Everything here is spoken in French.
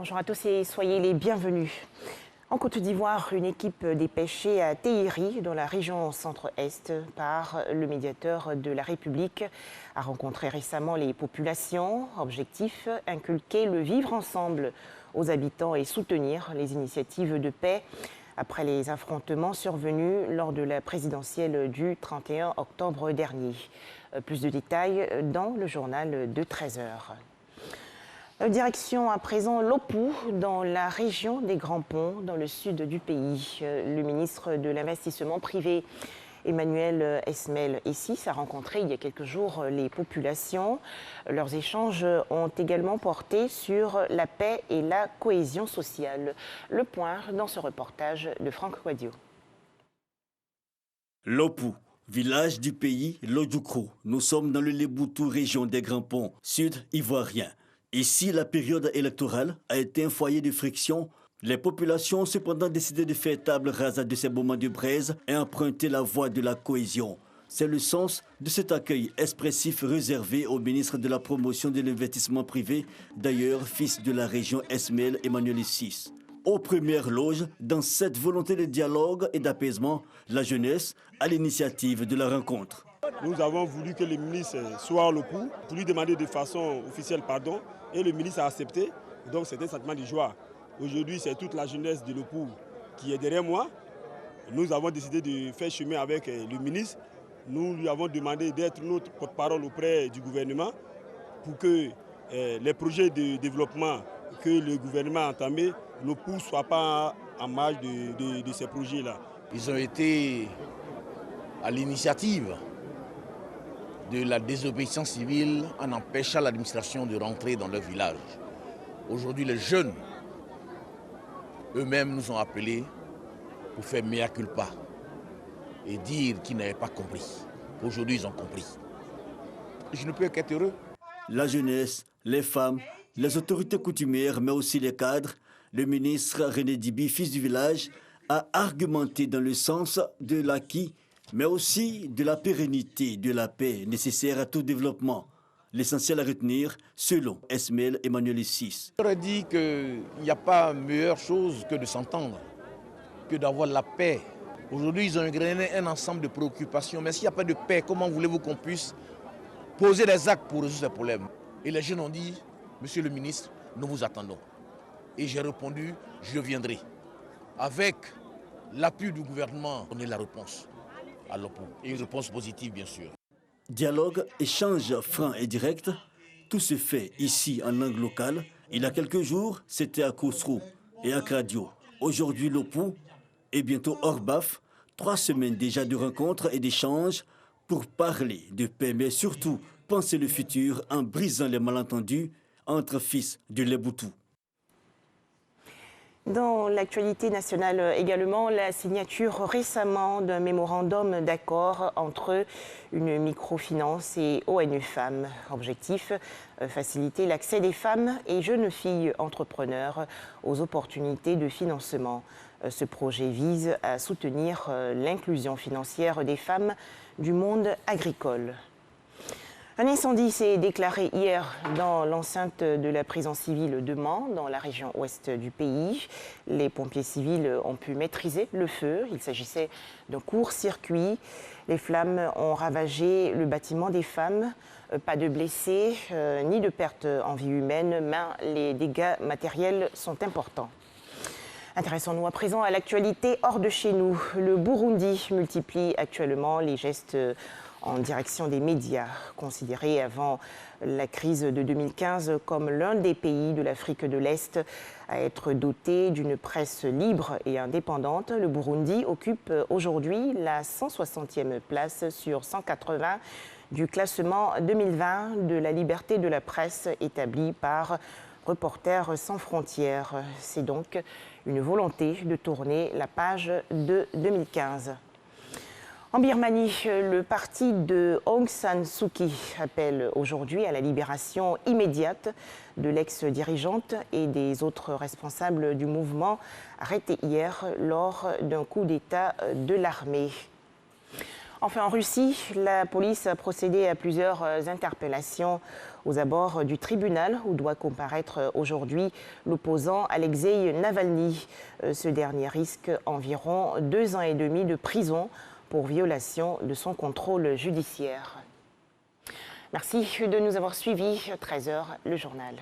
Bonjour à tous et soyez les bienvenus. En Côte d'Ivoire, une équipe dépêchée à Théiry, dans la région centre-est, par le médiateur de la République, a rencontré récemment les populations. Objectif, inculquer le vivre ensemble aux habitants et soutenir les initiatives de paix après les affrontements survenus lors de la présidentielle du 31 octobre dernier. Plus de détails dans le journal de 13 h. Direction à présent Lopou, dans la région des Grands Ponts, dans le sud du pays. Le ministre de l'Investissement privé, Emmanuel Esmel Essis, a rencontré il y a quelques jours les populations. Leurs échanges ont également porté sur la paix et la cohésion sociale. Le point dans ce reportage de Franck Quadio. Lopou, village du pays Lodjoukro. Nous sommes dans le Léboutou, région des Grands Ponts, sud ivoirien. Ici, la période électorale a été un foyer de friction. Les populations ont cependant décidé de faire table rase de ces moments de braise et emprunter la voie de la cohésion. C'est le sens de cet accueil expressif réservé au ministre de la Promotion de l'investissement privé, d'ailleurs fils de la région Esmel Emmanuel Essis. Aux premières loges, dans cette volonté de dialogue et d'apaisement, la jeunesse a l'initiative de la rencontre. Nous avons voulu que le ministre soit au Lopou pour lui demander de façon officielle pardon et le ministre a accepté. Donc c'est un sentiment de joie. Aujourd'hui, c'est toute la jeunesse de Lopou qui est derrière moi. Nous avons décidé de faire chemin avec le ministre. Nous lui avons demandé d'être notre porte-parole auprès du gouvernement pour que les projets de développement que le gouvernement a entamés, Lopou ne soit pas en marge de ces projets-là. Ils ont été à l'initiative de la désobéissance civile en empêchant l'administration de rentrer dans leur village. Aujourd'hui, les jeunes eux-mêmes nous ont appelés pour faire mea culpa et dire qu'ils n'avaient pas compris. Aujourd'hui, ils ont compris. Je ne peux qu'être heureux. La jeunesse, les femmes, les autorités coutumières, mais aussi les cadres, le ministre René Dibi, fils du village, a argumenté dans le sens de l'acquis, mais aussi de la pérennité de la paix nécessaire à tout développement. L'essentiel à retenir, selon Esmel Emmanuel Essis. J'aurais dit qu'il n'y a pas meilleure chose que de s'entendre, que d'avoir la paix. Aujourd'hui, ils ont égrené un ensemble de préoccupations, mais s'il n'y a pas de paix, comment voulez-vous qu'on puisse poser des actes pour résoudre ces problèmes? Et les jeunes ont dit, monsieur le ministre, nous vous attendons. Et j'ai répondu, je viendrai. Avec l'appui du gouvernement, on est la réponse à Lopou. Et une réponse positive, bien sûr. Dialogue, échange franc et direct, tout se fait ici en langue locale. Il y a quelques jours, c'était à Kosrou et à Kradio. Aujourd'hui, Lopou et bientôt Orbaf. 3 semaines déjà de rencontres et d'échanges pour parler de paix, mais surtout penser le futur en brisant les malentendus entre fils de Léboutou. Dans l'actualité nationale également, la signature récemment d'un mémorandum d'accord entre une microfinance et ONU Femmes. Objectif, faciliter l'accès des femmes et jeunes filles entrepreneurs aux opportunités de financement. Ce projet vise à soutenir l'inclusion financière des femmes du monde agricole. Un incendie s'est déclaré hier dans l'enceinte de la prison civile de Mans, dans la région ouest du pays. Les pompiers civils ont pu maîtriser le feu. Il s'agissait d'un court-circuit. Les flammes ont ravagé le bâtiment des femmes. Pas de blessés, ni de pertes en vie humaine, mais les dégâts matériels sont importants. Intéressons-nous à présent à l'actualité hors de chez nous. Le Burundi multiplie actuellement les gestes en direction des médias, considéré avant la crise de 2015 comme l'un des pays de l'Afrique de l'Est à être doté d'une presse libre et indépendante. Le Burundi occupe aujourd'hui la 160e place sur 180 du classement 2020 de la liberté de la presse établi par Reporters sans frontières. C'est donc une volonté de tourner la page de 2015. En Birmanie, le parti de Aung San Suu Kyi appelle aujourd'hui à la libération immédiate de l'ex-dirigeante et des autres responsables du mouvement arrêtés hier lors d'un coup d'État de l'armée. Enfin, en Russie, la police a procédé à plusieurs interpellations aux abords du tribunal où doit comparaître aujourd'hui l'opposant Alexei Navalny. Ce dernier risque environ 2 ans et demi de prison pour violation de son contrôle judiciaire. Merci de nous avoir suivis. 13h, le journal.